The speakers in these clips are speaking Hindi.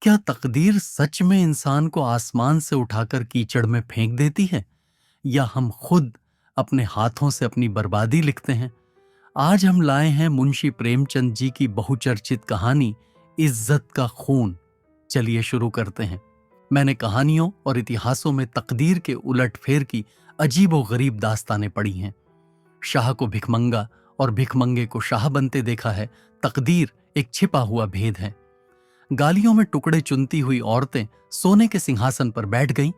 क्या तकदीर सच में इंसान को आसमान से उठाकर कीचड़ में फेंक देती है, या हम खुद अपने हाथों से अपनी बर्बादी लिखते हैं? आज हम लाए हैं मुंशी प्रेमचंद जी की बहुचर्चित कहानी इज्जत का खून। चलिए शुरू करते हैं। मैंने कहानियों और इतिहासों में तकदीर के उलटफेर की अजीबो-गरीब दास्तानें पढ़ी हैं। शाह को भिखमंगा और भिखमंगे को शाह बनते देखा है। तकदीर एक छिपा हुआ भेद है। गालियों में टुकड़े चुनती हुई औरतें सोने के सिंहासन पर बैठ गईं,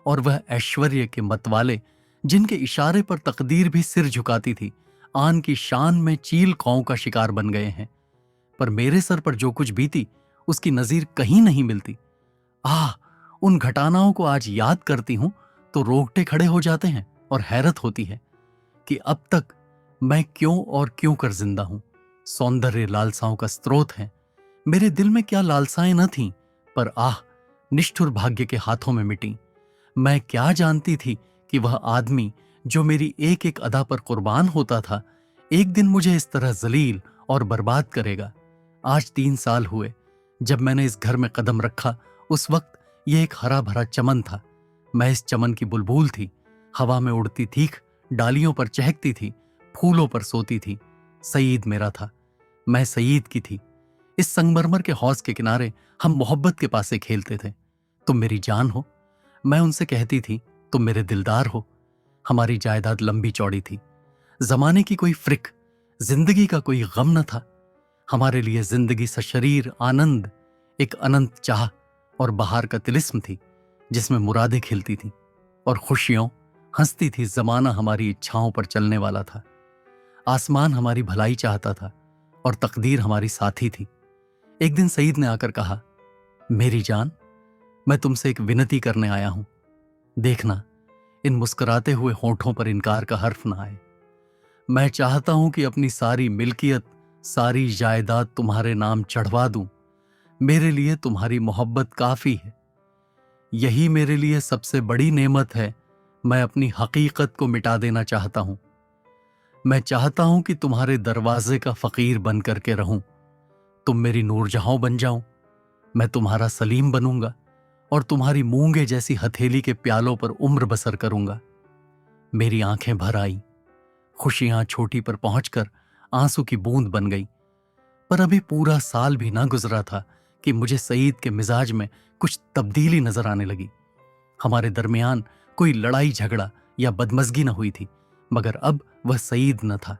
और वह ऐश्वर्य के मतवाले जिनके इशारे पर तकदीर भी सिर झुकाती थी, आन की शान में चील कौं का शिकार बन गए हैं। पर मेरे सर पर जो कुछ बीती, उसकी नजीर कहीं नहीं मिलती। आह, उन घटानाओं को आज याद करती हूं तो रोंगटे खड़े हो जाते हैं और हैरत होती है कि अब तक मैं क्यों और क्यों कर जिंदा हूं। सौंदर्य लालसाओं का स्रोत है। मेरे दिल में क्या लालसाएं न थीं, पर आह, निष्ठुर भाग्य के हाथों में मिटी। मैं क्या जानती थी कि वह आदमी जो मेरी एक एक अदा पर कुर्बान होता था, एक दिन मुझे इस तरह जलील और बर्बाद करेगा। आज 3 साल हुए जब मैंने इस घर में कदम रखा। उस वक्त यह एक हरा भरा चमन था। मैं इस चमन की बुलबुल थी। हवा में उड़ती थी, डालियों पर चहकती थी, फूलों पर सोती थी। सईद मेरा था, मैं सईद की थी। इस संगमरमर के हौज के किनारे हम मोहब्बत के पासे खेलते थे। तुम मेरी जान हो, मैं उनसे कहती थी। तुम मेरे दिलदार हो। हमारी जायदाद लंबी चौड़ी थी। जमाने की कोई फ्रिक, जिंदगी का कोई गम न था। हमारे लिए जिंदगी सशरीर आनंद, एक अनंत चाह और बहार का तिलिस्म थी, जिसमें मुरादें खिलती थीं और खुशियों हंसती थी। जमाना हमारी इच्छाओं पर चलने वाला था। आसमान हमारी भलाई चाहता था और तकदीर हमारी साथी थी। एक दिन सईद ने आकर कहा, मेरी जान, मैं तुमसे एक विनती करने आया हूं। देखना, इन मुस्कुराते हुए होठों पर इनकार का हर्फ ना आए। मैं चाहता हूं कि अपनी सारी मिल्कियत, सारी जायदाद तुम्हारे नाम चढ़वा दूं। मेरे लिए तुम्हारी मोहब्बत काफी है। यही मेरे लिए सबसे बड़ी नेमत है। मैं अपनी हकीकत को मिटा देना चाहता हूं। मैं चाहता हूं कि तुम्हारे दरवाजे का फकीर बन करके रहूं। तुम मेरी नूरजहां बन जाओ। मैं तुम्हारा सलीम बनूंगा और तुम्हारी मूंगे जैसी हथेली के प्यालों पर उम्र बसर करूंगा। मेरी आंखें भर आई। खुशियां छोटी पर पहुंचकर आंसू की बूंद बन गई। पर अभी पूरा साल भी ना गुजरा था कि मुझे सईद के मिजाज में कुछ तब्दीली नजर आने लगी। हमारे दरमियान कोई लड़ाई झगड़ा या बदमजगी न हुई थी, मगर अब वह सईद न था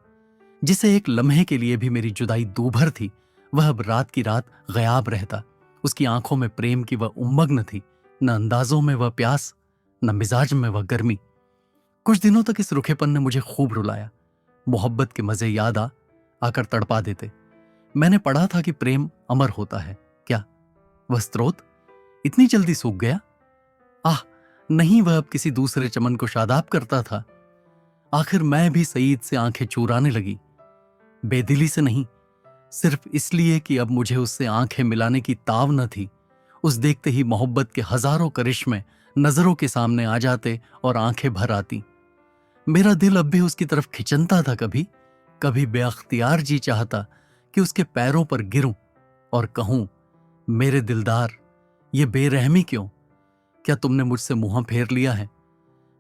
जिसे एक लम्हे के लिए भी मेरी जुदाई दूभर थी। वह अब रात की रात गयाब रहता। उसकी आंखों में प्रेम की वह उम्मग न थी, न अंदाजों में वह प्यास, न मिजाज में वह गर्मी। कुछ दिनों तक इस रुखेपन ने मुझे खूब रुलाया। मोहब्बत के मजे याद आकर तड़पा देते। मैंने पढ़ा था कि प्रेम अमर होता है। क्या वह स्रोत इतनी जल्दी सूख गया? आह नहीं, वह अब किसी दूसरे चमन को शादाब करता था। आखिर मैं भी सईद से आंखें चुराने लगी। बेदिली से नहीं, सिर्फ इसलिए कि अब मुझे उससे आंखें मिलाने की ताव न थी। उस देखते ही मोहब्बत के हजारों करिश्मे नजरों के सामने आ जाते और आंखें भर आती। मेरा दिल अब भी उसकी तरफ खिंचता था। कभी कभी बेअख्तियार जी चाहता कि उसके पैरों पर गिरूं और कहूं, मेरे दिलदार, ये बेरहमी क्यों? क्या तुमने मुझसे मुंह फेर लिया है?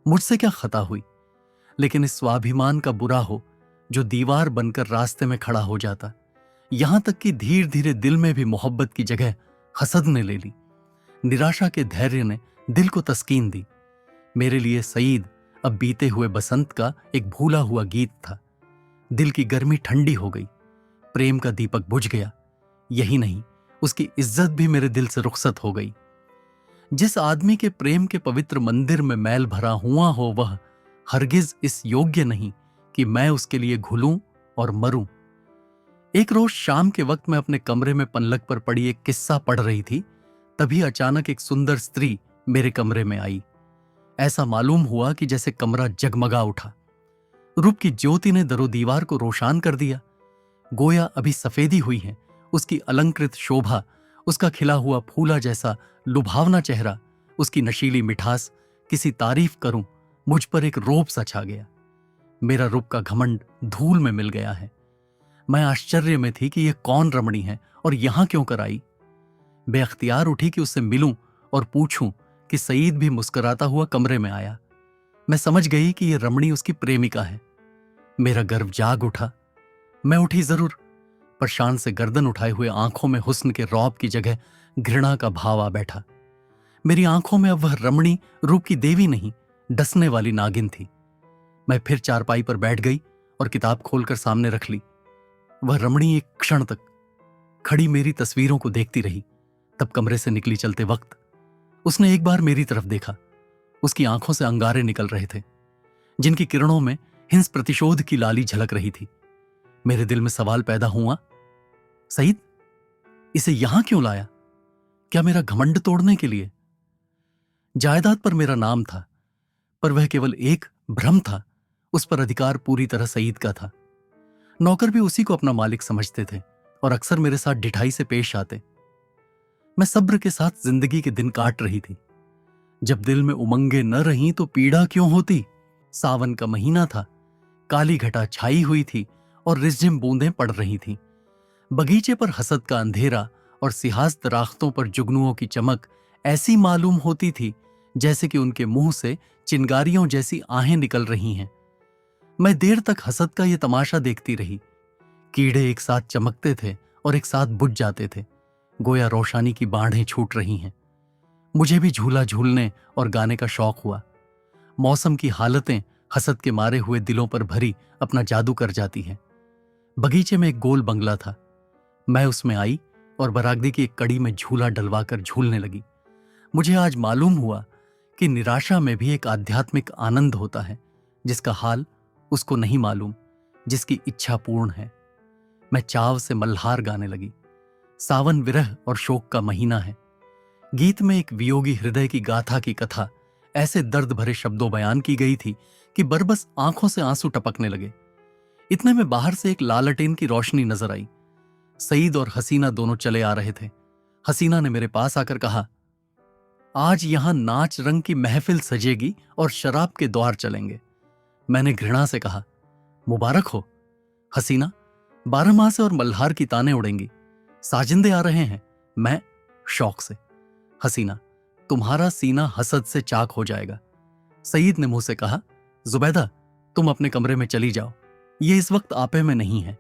मुझसे क्या खता हुई? लेकिन इस स्वाभिमान का बुरा हो जो दीवार बनकर रास्ते में खड़ा हो जाता। यहां तक कि धीरे धीरे दिल में भी मोहब्बत की जगह हसद ने ले ली। निराशा के धैर्य ने दिल को तस्कीन दी। मेरे लिए सईद अब बीते हुए बसंत का एक भूला हुआ गीत था। दिल की गर्मी ठंडी हो गई। प्रेम का दीपक बुझ गया। यही नहीं, उसकी इज्जत भी मेरे दिल से रुखसत हो गई। जिस आदमी के प्रेम के पवित्र मंदिर में मैल भरा हुआ हो, वह हरगिज इस योग्य नहीं कि मैं उसके लिए घुलूं और मरूं। एक रोज शाम के वक्त मैं अपने कमरे में पलंग पर पड़ी एक किस्सा पढ़ रही थी। तभी अचानक एक सुंदर स्त्री मेरे कमरे में आई। ऐसा मालूम हुआ कि जैसे कमरा जगमगा उठा। रूप की ज्योति ने दरो दीवार को रोशन कर दिया। गोया अभी सफेदी हुई है उसकी अलंकृत शोभा, उसका खिला हुआ फूला जैसा लुभावना चेहरा, उसकी नशीली मिठास। किसी तारीफ करूं, मुझ पर एक रोब सा छा गया। मेरा रूप का घमंड धूल में मिल गया है। मैं आश्चर्य में थी कि यह कौन रमणी है और यहां क्यों कर आई। बेअख्तियार उठी कि उससे मिलूं और पूछूं कि सईद भी मुस्कुराता हुआ कमरे में आया। मैं समझ गई कि यह रमणी उसकी प्रेमिका है। मेरा गर्व जाग उठा। मैं उठी जरूर, पर शान से गर्दन उठाए हुए आंखों में हुस्न के रौब की जगह घृणा का भाव आ बैठा। मेरी आंखों में अब वह रमणी रूप की देवी नहीं, डसने वाली नागिन थी। मैं फिर चारपाई पर बैठ गई और किताब खोलकर सामने रख ली। वह रमणी एक क्षण तक खड़ी मेरी तस्वीरों को देखती रही, तब कमरे से निकली चलते वक्त उसने एक बार मेरी तरफ देखा। उसकी आंखों से अंगारे निकल रहे थे, जिनकी किरणों में हिंस प्रतिशोध की लाली झलक रही थी। मेरे दिल में सवाल पैदा हुआ, सईद इसे यहां क्यों लाया? क्या मेरा घमंड तोड़ने के लिए? जायदाद पर मेरा नाम था, पर वह केवल एक भ्रम था। उस पर अधिकार पूरी तरह सईद का था। नौकर भी उसी को अपना मालिक समझते थे और अक्सर मेरे साथ ढिठाई से पेश आते। मैं सब्र के साथ जिंदगी के दिन काट रही थी। जब दिल में उमंगे न रहीं तो पीड़ा क्यों होती? सावन का महीना था, काली घटा छाई हुई थी और रिझिम बूंदें पड़ रही थीं। बगीचे पर हसद का अंधेरा और सिहास दराख्तों पर जुगनुओं की चमक ऐसी मालूम होती थी जैसे कि उनके मुंह से चिंगारियों जैसी आहें निकल रही हैं। मैं देर तक हसद का यह तमाशा देखती रही। कीड़े एक साथ चमकते थे और एक साथ बुझ जाते थे, गोया रोशनी की बाढ़ें छूट रही हैं। मुझे भी झूला झूलने और गाने का शौक हुआ। मौसम की हालतें हसद के मारे हुए दिलों पर भरी अपना जादू कर जाती हैं। बगीचे में एक गोल बंगला था। मैं उसमें आई और बरागदी की एक कड़ी में झूला डलवाकर झूलने लगी। मुझे आज मालूम हुआ कि निराशा में भी एक आध्यात्मिक आनंद होता है, जिसका हाल उसको नहीं मालूम, जिसकी इच्छा पूर्ण है। मैं चाव से मल्हार गाने लगी। सावन विरह और शोक का महीना है। गीत में एक वियोगी हृदय की गाथा की कथा ऐसे दर्द भरे शब्दों बयान की गई थी कि बरबस आंखों से आंसू टपकने लगे। इतने में बाहर से एक लालटेन की रोशनी नजर आई। सईद और हसीना दोनों चले आ रहे थे। हसीना ने मेरे पास आकर कहा, आज यहां नाच रंग की महफिल सजेगी और शराब के द्वार चलेंगे। मैंने घृणा से कहा, मुबारक हो हसीना, 12 माह और मल्हार की ताने उड़ेंगी। साजिंदे आ रहे हैं। मैं शौक से, हसीना तुम्हारा सीना हसद से चाक हो जाएगा। सईद ने मुंह से कहा, जुबैदा तुम अपने कमरे में चली जाओ, ये इस वक्त आपे में नहीं है।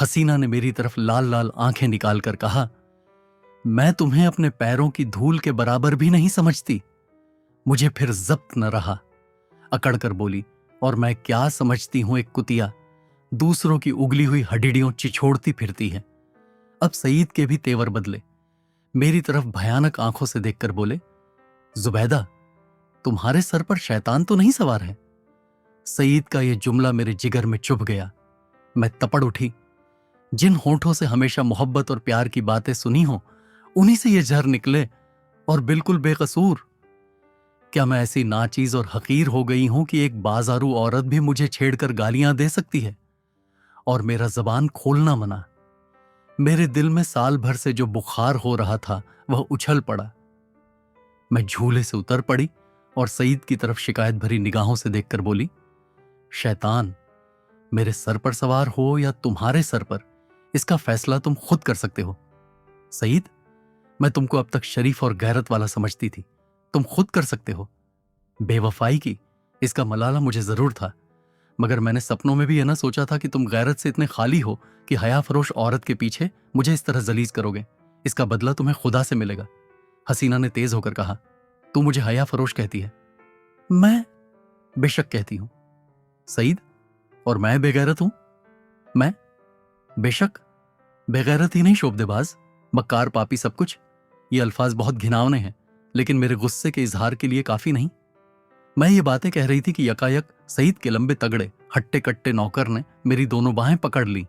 हसीना ने मेरी तरफ लाल लाल आंखें निकालकर कहा, मैं तुम्हें अपने पैरों की धूल के बराबर भी नहीं समझती। मुझे फिर जब्त न रहा। अकड़कर बोली, और मैं क्या समझती हूं एक कुतिया, दूसरों की उगली हुई हड्डियों छिछोड़ती फिरती है। अब सईद के भी तेवर बदले। मेरी तरफ भयानक आंखों से देखकर बोले, जुबैदा तुम्हारे सर पर शैतान तो नहीं सवार है? सईद का यह जुमला मेरे जिगर में चुभ गया। मैं तपड़ उठी। जिन होठों से हमेशा मोहब्बत और प्यार की बातें सुनी हो, उन्हीं से ये जहर निकले, और बिल्कुल बेकसूर। क्या मैं ऐसी नाचीज और हकीर हो गई हूं कि एक बाजारू औरत भी मुझे छेड़कर गालियां दे सकती है? और मेरा जबान खोलना मना। मेरे दिल में साल भर से जो बुखार हो रहा था वह उछल पड़ा। मैं झूले से उतर पड़ी और सईद की तरफ शिकायत भरी निगाहों से देखकर बोली, शैतान मेरे सर पर सवार हो या तुम्हारे सर पर, इसका फैसला तुम खुद कर सकते हो। सईद, मैं तुमको अब तक शरीफ और गैरत वाला समझती थी, तुम खुद कर सकते हो। बेवफाई की इसका मलाला मुझे जरूर था, मगर मैंने सपनों में भी यह ना सोचा था कि तुम गैरत से इतने खाली हो कि हया फरोश औरत के पीछे मुझे इस तरह जलीज करोगे। इसका बदला तुम्हें खुदा से मिलेगा। हसीना ने तेज होकर कहा, तू मुझे हया फरोश कहती है? मैं बेशक कहती हूं। सईद, और मैं बेगैरत हूं? मैं बेशक बेगैरत ही नहीं, शोबदेबाज, मक्कार, पापी, सब कुछ। ये अल्फाज बहुत घिनौने हैं, लेकिन मेरे गुस्से के इजहार के लिए काफी नहीं। मैं ये बातें कह रही थी कि यकायक सईद के लंबे तगड़े हट्टे कट्टे नौकर ने मेरी दोनों बाहें पकड़ ली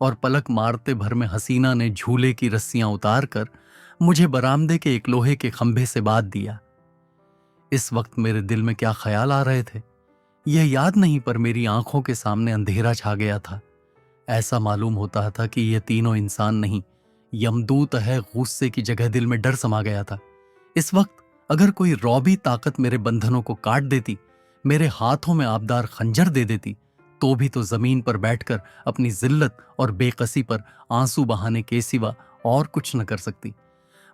और पलक मारते भर में हसीना ने झूले की रस्सियां उतार कर मुझे बरामदे के एक लोहे के खंभे से बांध दिया। इस वक्त मेरे दिल में क्या ख्याल आ रहे थे यह याद नहीं, पर मेरी आंखों के सामने अंधेरा छा गया था। ऐसा मालूम होता था कि ये तीनों इंसान नहीं, यमदूत है। गुस्से की जगह दिल में डर समा गया था। इस वक्त अगर कोई रौबी ताकत मेरे बंधनों को काट देती, मेरे हाथों में आबदार खंजर दे देती, तो भी तो जमीन पर बैठकर अपनी जिल्लत और बेकसी पर आंसू बहाने के सिवा और कुछ न कर सकती।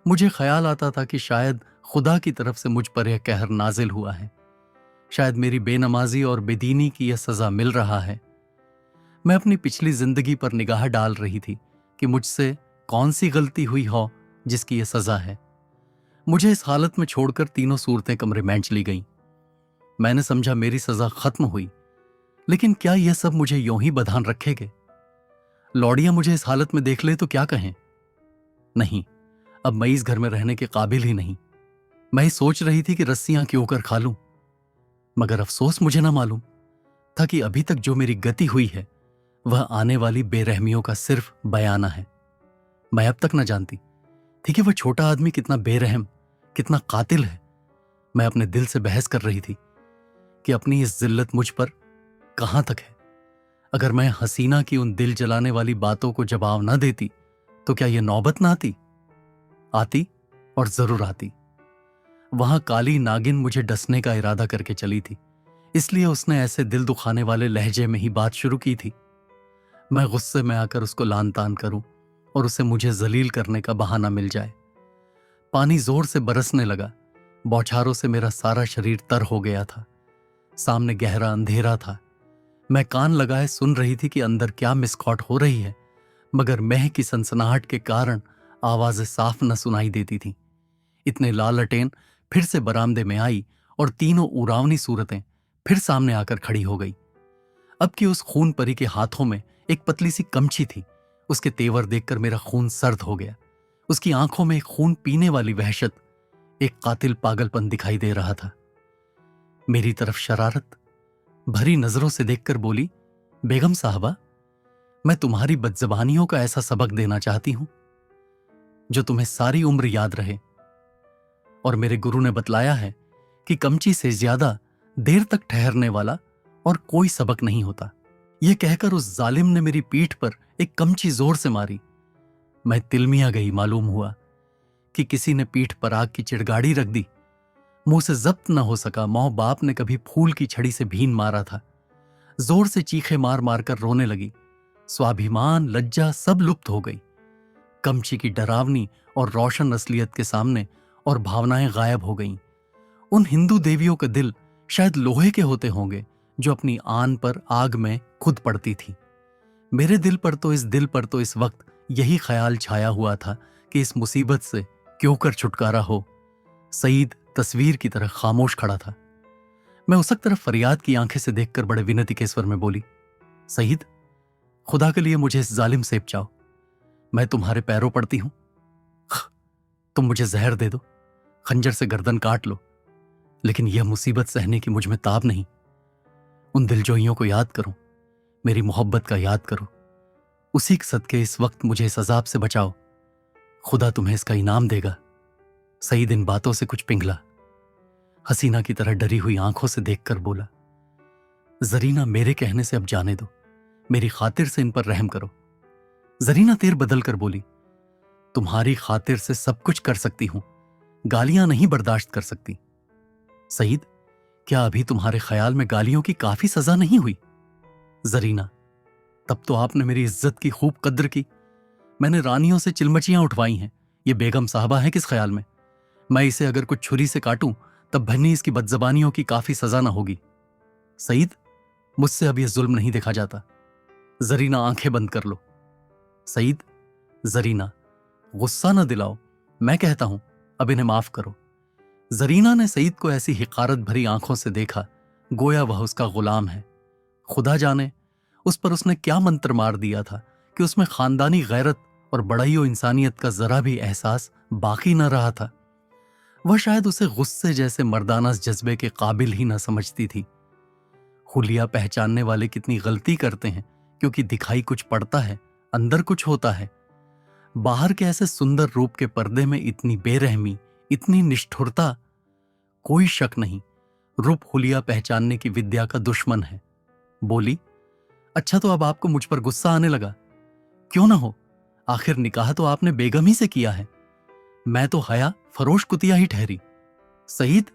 मुझे ख्याल आता था कि शायद खुदा की तरफ से मुझ पर यह कहर नाजिल हुआ है। शायद मेरी बेनमाजी और बेदीनी की यह सजा मिल रहा है। मैं अपनी पिछली जिंदगी पर निगाह डाल रही थी कि मुझसे कौन सी गलती हुई हो जिसकी यह सजा है। मुझे इस हालत में छोड़कर तीनों सूरतें कमरे में चली गईं। मैंने समझा मेरी सजा खत्म हुई, लेकिन क्या यह सब मुझे यूं ही बधान रखेगे? लौड़ियां मुझे इस हालत में देख ले तो क्या कहें? नहीं, अब मैं इस घर में रहने के काबिल ही नहीं। मैं ही सोच रही थी कि रस्सियां क्यों कर खा लूं, मगर अफसोस मुझे ना मालूम था कि अभी तक जो मेरी गति हुई है वह आने वाली बेरहमियों का सिर्फ बयाना है। मैं अब तक न जानती थी कि वह छोटा आदमी कितना बेरहम, कितना कातिल है। मैं अपने दिल से बहस कर रही थी कि अपनी इस जिल्लत मुझ पर कहां तक है। अगर मैं हसीना की उन दिल जलाने वाली बातों को जवाब न देती तो क्या यह नौबत ना आती? आती, और जरूर आती। वहां काली नागिन मुझे डसने का इरादा करके चली थी, इसलिए उसने ऐसे दिल दुखाने वाले लहजे में ही बात शुरू की थी। मैं गुस्से में आकर उसको लान तान करूं और उसे मुझे जलील करने का बहाना मिल जाए। पानी जोर से बरसने लगा। बौछारों से मेरा सारा शरीर तर हो गया था। सामने गहरा अंधेरा था। मैं कान लगाए सुन रही थी कि अंदर क्या मिसकॉट हो रही है, मगर मेह की सनसनाहट के कारण आवाजें साफ न सुनाई देती थीं। इतने लालटेन फिर से बरामदे में आई और तीनों उरावनी सूरतें फिर सामने आकर खड़ी हो गई। अब कि उस खून परी के हाथों में एक पतली सी कमची थी। उसके तेवर देखकर मेरा खून सर्द हो गया। उसकी आंखों में एक खून पीने वाली वहशत, एक कातिल पागलपन दिखाई दे रहा था। मेरी तरफ शरारत भरी नजरों से देखकर बोली, बेगम साहबा, मैं तुम्हारी बदजबानियों का ऐसा सबक देना चाहती हूं जो तुम्हें सारी उम्र याद रहे। और मेरे गुरु ने बतलाया है कि कमची से ज्यादा देर तक ठहरने वाला और कोई सबक नहीं होता। यह कहकर उस जालिम ने मेरी पीठ पर एक कमची जोर से मारी। मैं तिलमिया गई। मालूम हुआ कि किसी ने पीठ पर आग की चिड़गाड़ी रख दी। मुंह से जब्त न हो सका। मौ बाप ने कभी फूल की छड़ी से भीन मारा था। जोर से चीखे मार मार कर रोने लगी। स्वाभिमान, लज्जा सब लुप्त हो गई। कमची की डरावनी और रोशन असलियत के सामने और भावनाएं गायब हो गईं। उन हिंदू देवियों के दिल शायद लोहे के होते होंगे जो अपनी आन पर आग में खुद पड़ती थी। मेरे दिल पर तो इस वक्त यही ख्याल छाया हुआ था कि इस मुसीबत से क्यों कर छुटकारा हो। सईद तस्वीर की तरह खामोश खड़ा था। मैं उस तरफ फरियाद की आंखें से देखकर बड़े विनती के स्वर में बोली, सईद, खुदा के लिए मुझे इस जालिम से बचाओ। मैं तुम्हारे पैरों पड़ती हूं। तुम मुझे जहर दे दो, खंजर से गर्दन काट लो, लेकिन यह मुसीबत सहने की मुझ में ताब नहीं। उन दिलजोइयों को याद करो, मेरी मोहब्बत का याद करो। उसी के सदके इस वक्त मुझे इस अजाब से बचाओ। खुदा तुम्हें इसका इनाम देगा। सईद इन बातों से कुछ पिघला। हसीना की तरह डरी हुई आंखों से देखकर बोला, जरीना, मेरे कहने से अब जाने दो। मेरी खातिर से इन पर रहम करो। जरीना तेर बदल कर बोली, तुम्हारी खातिर से सब कुछ कर सकती हूं, गालियां नहीं बर्दाश्त कर सकती। सईद, क्या अभी तुम्हारे ख्याल में गालियों की काफी सजा नहीं हुई? जरीना, तब तो आपने मेरी इज्जत की खूब कद्र की। मैंने रानियों से चिलमचियां उठवाई हैं। ये बेगम साहबा है किस ख्याल में? मैं इसे अगर कुछ छुरी से काटूं तब भन्नी इसकी बदजबानियों की काफी सजा ना होगी। सईद, मुझसे अब यह जुल्म नहीं देखा जाता। जरीना, आंखें बंद कर लो। सईद, जरीना, गुस्सा न दिलाओ। मैं कहता हूं, अब इन्हें माफ करो। जरीना ने सईद को ऐसी हिकारत भरी आंखों से देखा गोया वह उसका गुलाम है। खुदा जाने उस पर उसने क्या मंत्र मार दिया था कि उसमें खानदानी गैरत और बड़ाई और इंसानियत का जरा भी एहसास बाकी न रहा था। वह शायद उसे गुस्से जैसे मर्दाना जज्बे के काबिल ही न समझती थी। हुलिया पहचानने वाले कितनी गलती करते हैं, क्योंकि दिखाई कुछ पड़ता है, अंदर कुछ होता है। बाहर के ऐसे सुंदर रूप के पर्दे में इतनी बेरहमी, इतनी निष्ठुरता। कोई शक नहीं, रूप हुलिया पहचानने की विद्या का दुश्मन है। बोली, अच्छा, तो अब आपको मुझ पर गुस्सा आने लगा? क्यों ना हो, आखिर निकाह तो आपने बेगम ही से किया है। मैं तो हया फरोश कुतिया ही ठहरी। सईद,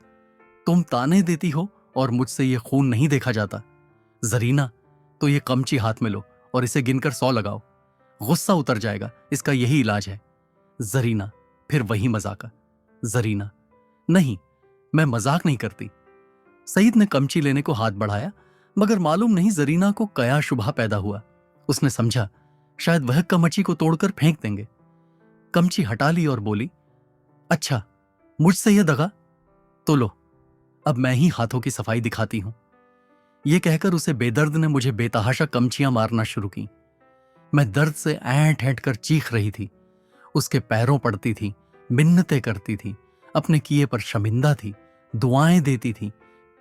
तुम ताने देती हो और मुझसे ये खून नहीं देखा जाता। जरीना, तो ये कमची हाथ में लो और इसे गिनकर 100 लगाओ। गुस्सा उतर जाएगा, इसका यही इलाज है। जरीना, फिर वही मजाका, जरीना, नहीं, मैं मजाक नहीं करती। सईद ने कमची लेने को हाथ बढ़ाया, मगर मालूम नहीं जरीना को कया शुभा पैदा हुआ। उसने समझा शायद वह कमची को तोड़कर फेंक देंगे। कमची हटा ली और बोली, अच्छा, मुझसे यह दगा, तो लो, अब मैं ही हाथों की सफाई दिखाती हूं। यह कहकर उसे बेदर्द ने मुझे बेतहाशा कमचियां मारना शुरू की। मैं दर्द से ऐंठ ऐंठ कर चीख रही थी। उसके पैरों पड़ती थी, मिन्नतें करती थी, अपने किए पर शर्मिंदा थी, दुआएं देती थी,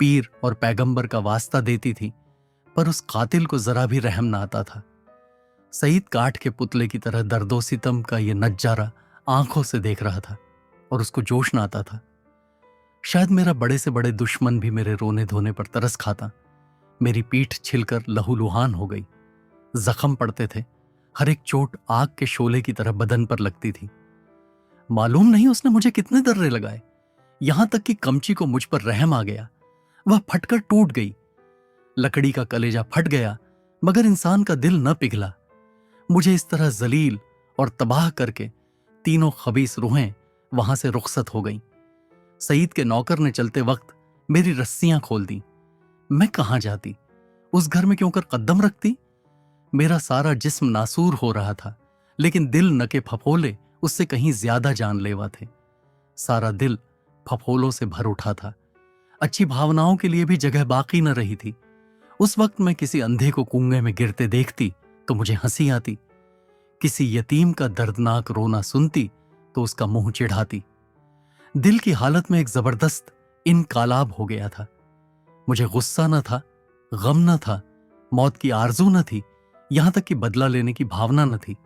पीर और पैगंबर का वास्ता देती थी, पर उस कातिल को जरा भी रहम ना आता था। सईद काठ के पुतले की तरह दर्दो सितम का यह नजारा आंखों से देख रहा था और उसको जोश ना आता था। शायद मेरा बड़े से बड़े दुश्मन भी मेरे रोने धोने पर तरस खाता। मेरी पीठ छिलकर लहूलुहान हो गई, जख्म पड़ते थे, हर एक चोट आग के शोले की तरह बदन पर लगती थी। मालूम नहीं उसने मुझे कितने दर्रे लगाए, यहां तक कि कमची को मुझ पर रहम आ गया। वह फटकर टूट गई। लकड़ी का कलेजा फट गया, मगर इंसान का दिल न पिघला। मुझे इस तरह जलील और तबाह करके तीनों खबीस रूहें वहां से रुखसत हो गईं। सईद के नौकर ने चलते वक्त मेरी रस्सियां खोल दी। मैं कहां जाती, उस घर में क्यों कर कदम रखती? मेरा सारा जिस्म नासूर हो रहा था, लेकिन दिल न के फफोले उससे कहीं ज्यादा जानलेवा थे। सारा दिल फफोलों से भर उठा था। अच्छी भावनाओं के लिए भी जगह बाकी न रही थी। उस वक्त मैं किसी अंधे को कुएं में गिरते देखती तो मुझे हंसी आती, किसी यतीम का दर्दनाक रोना सुनती तो उसका मुंह चिढ़ाती। दिल की हालत में एक जबरदस्त इनकालाब हो गया था। मुझे गुस्सा न था, गम न था, मौत की आरजू न थी, यहां तक कि बदला लेने की भावना न थी।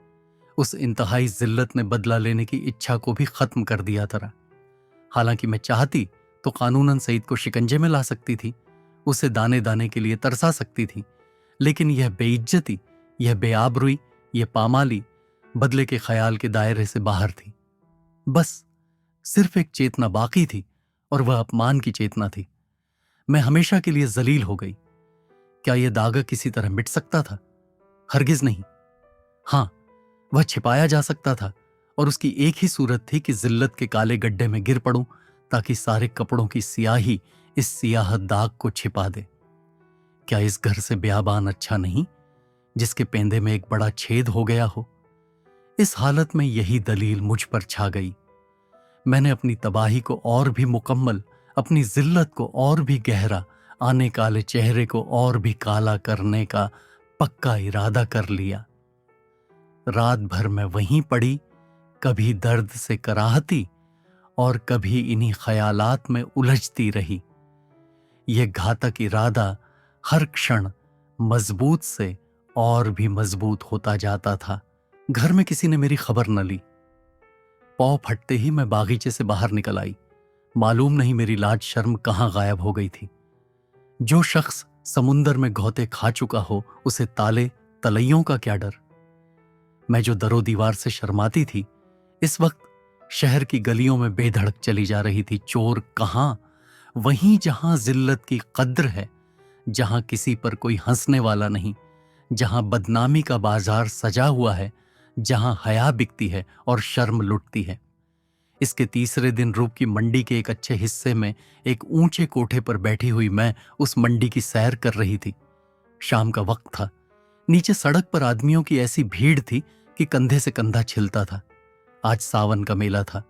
उस इंतहाई जिल्लत ने बदला लेने की इच्छा को भी खत्म कर दिया था। हालांकि मैं चाहती तो कानूनन सईद को शिकंजे में ला सकती थी, उसे दाने दाने के लिए तरसा सकती थी, लेकिन यह बेइज्जती, यह बेआबरूई, यह पामाली बदले के ख्याल के दायरे से बाहर थी। बस सिर्फ एक चेतना बाकी थी और वह अपमान की चेतना थी। मैं हमेशा के लिए जलील हो गई। क्या यह दागा किसी तरह मिट सकता था? हरगिज नहीं। हां, वह छिपाया जा सकता था और उसकी एक ही सूरत थी कि जिल्लत के काले गड्ढे में गिर पड़ूं ताकि सारे कपड़ों की सियाही इस सियाह दाग को छिपा दे। क्या इस घर से ब्याबान अच्छा नहीं जिसके पेंदे में एक बड़ा छेद हो गया हो? इस हालत में यही दलील मुझ पर छा गई। मैंने अपनी तबाही को और भी मुकम्मल, अपनी जिल्लत को और भी गहरा, आने काले चेहरे को और भी काला करने का पक्का इरादा कर लिया। रात भर मैं वहीं पड़ी, कभी दर्द से कराहती और कभी इन्हीं ख्यालात में उलझती रही। यह घातक इरादा हर क्षण मजबूत से और भी मजबूत होता जाता था। घर में किसी ने मेरी खबर न ली। पौ फटते ही मैं बागीचे से बाहर निकल आई। मालूम नहीं मेरी लाज शर्म कहां गायब हो गई थी। जो शख्स समुंदर में घोते खा चुका हो उसे ताले तलैयों का क्या डर। मैं जो दरो दीवार से शर्माती थी, इस वक्त शहर की गलियों में बेधड़क चली जा रही थी। चोर कहां? वहीं जहां जिल्लत की कद्र है, जहां किसी पर कोई हंसने वाला नहीं, जहां बदनामी का बाजार सजा हुआ है, जहां हया बिकती है और शर्म लुटती है। इसके तीसरे दिन रूप की मंडी के एक अच्छे हिस्से में एक ऊंचे कोठे पर बैठी हुई मैं उस मंडी की सैर कर रही थी। शाम का वक्त था। नीचे सड़क पर आदमियों की ऐसी भीड़ थी कि कंधे से कंधा छिलता था। आज सावन का मेला था।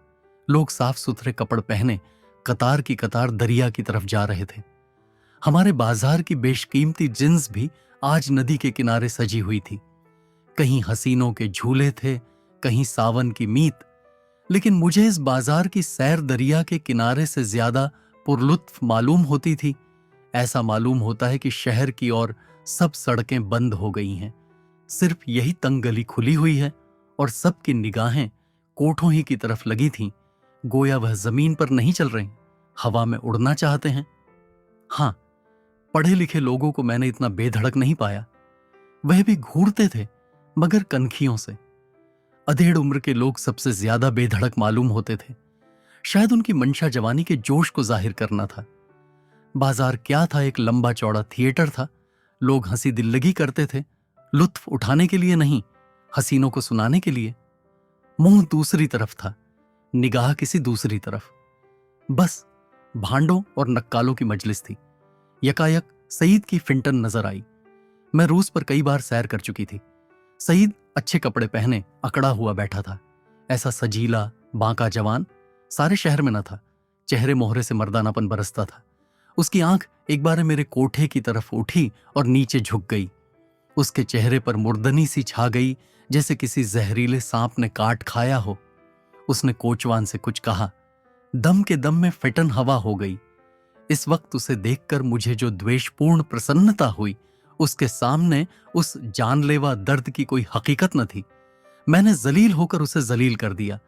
लोग साफ सुथरे कपड़े पहने कतार की कतार दरिया की तरफ जा रहे थे। हमारे बाजार की बेशकीमती जिन्स भी आज नदी के किनारे सजी हुई थी। कहीं हसीनों के झूले थे, कहीं सावन की मीत, लेकिन मुझे इस बाजार की सैर दरिया के किनारे से ज्यादा पुरलुत्फ मालूम होती थी। ऐसा मालूम होता है कि शहर की और सब सड़कें बंद हो गई हैं, सिर्फ यही तंग गली खुली हुई है और सबकी निगाहें कोठों ही की तरफ लगी थीं, गोया वह जमीन पर नहीं चल रहे, हवा में उड़ना चाहते हैं। हां, पढ़े लिखे लोगों को मैंने इतना बेधड़क नहीं पाया। वह भी घूरते थे, मगर कनखियों से। अधेड़ उम्र के लोग सबसे ज्यादा बेधड़क मालूम होते थे। शायद उनकी मंशा जवानी के जोश को जाहिर करना था। बाजार क्या था? एक लंबा चौड़ा थिएटर था। लोग हंसी दिल्लगी करते थे, लुत्फ उठाने के लिए नहीं, हसीनों को सुनाने के लिए। मुंह दूसरी तरफ था। निगाह किसी दूसरी तरफ। बस भांडों और नक्कालों की मजलिस थी। यकायक सईद की फिंटन नजर आई। मैं रूस पर कई बार सैर कर चुकी थी। सईद अच्छे कपड़े पहने अकड़ा हुआ बैठा था, ऐसा सजीला बांका जवान सारे शहर में न था। चेहरे मोहरे से मर्दानापन बरसता था। उसकी आंख एक बार मेरे कोठे की तरफ उठी और नीचे झुक गई। उसके चेहरे पर मुर्दनी सी छा गई, जैसे किसी जहरीले सांप ने काट खाया हो। उसने कोचवान से कुछ कहा। दम के दम में फिटन हवा हो गई। इस वक्त उसे देखकर मुझे जो द्वेषपूर्ण प्रसन्नता हुई, उसके सामने उस जानलेवा दर्द की कोई हकीकत न थी। मैंने जलील होकर उसे जलील कर दिया।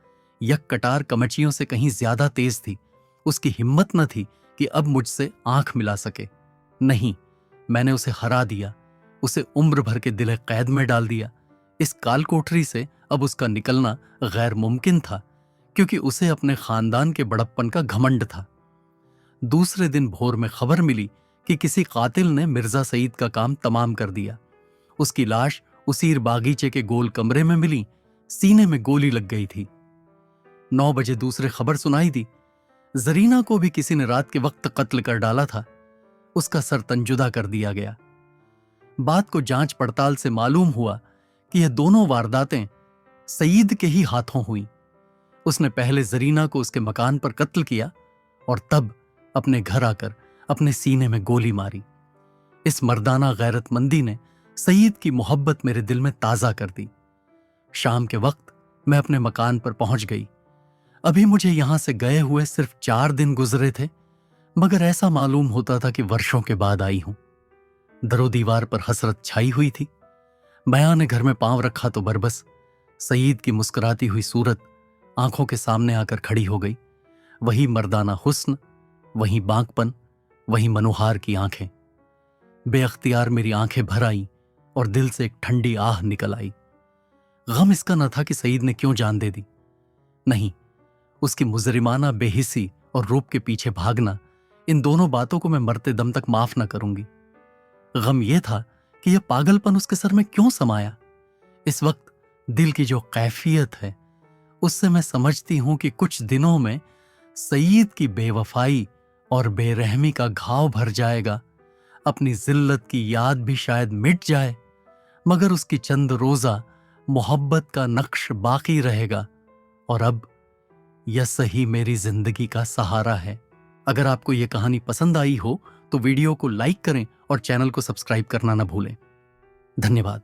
यक कटार कमचियों से कहीं ज्यादा तेज थी। उसकी हिम्मत न थी कि अब मुझसे आंख मिला सके। नहीं, मैंने उसे हरा दिया, उसे उम्र भर के दिले कैद में डाल दिया। इस काल कोठरी से अब उसका निकलना गैर मुमकिन था, क्योंकि उसे अपने खानदान के बड़प्पन का घमंड था। दूसरे दिन भोर में खबर मिली कि किसी कातिल ने मिर्जा सईद का काम तमाम कर दिया। उसकी लाश उसीर बागीचे के गोल कमरे में मिली, सीने में गोली लग गई थी। 9 बजे दूसरे खबर सुनाई दी, जरीना को भी किसी ने रात के वक्त कत्ल कर डाला था। उसका सर तंजुदा कर दिया गया। बात को जांच पड़ताल से मालूम हुआ कि यह दोनों वारदातें सईद के ही हाथों हुई। उसने पहले जरीना को उसके मकान पर कत्ल किया और तब अपने घर आकर अपने सीने में गोली मारी। इस मर्दाना गैरतमंदी ने सईद की मोहब्बत मेरे दिल में ताजा कर दी। शाम के वक्त मैं अपने मकान पर पहुंच गई। अभी मुझे यहां से गए हुए सिर्फ 4 दिन गुजरे थे, मगर ऐसा मालूम होता था कि वर्षों के बाद आई हूं। दरो दीवार पर हसरत छाई हुई थी। बयां ने घर में पांव रखा तो बरबस सईद की मुस्कुराती हुई सूरत आंखों के सामने आकर खड़ी हो गई। वही मर्दाना हुस्न, वही बांकपन, वही मनोहार की आंखें। बेअख्तियार मेरी आंखें भर आईं और दिल से एक ठंडी आह निकल आई। गम इसका न था कि सईद ने क्यों जान दे दी। नहीं, उसकी मुजरिमाना बेहिसी और रूप के पीछे भागना, इन दोनों बातों को मैं मरते दम तक माफ न करूंगी। गम यह था कि यह पागलपन उसके सर में क्यों समाया। इस वक्त दिल की जो कैफियत है, उससे मैं समझती हूं कि कुछ दिनों में सईद की बेवफाई और बेरहमी का घाव भर जाएगा। अपनी जिल्लत की याद भी शायद मिट जाए, मगर उसकी चंद रोजा मोहब्बत का नक्श बाकी रहेगा। और अब यह सही मेरी जिंदगी का सहारा है। अगर आपको यह कहानी पसंद आई हो तो वीडियो को लाइक करें और चैनल को सब्सक्राइब करना न भूलें। धन्यवाद।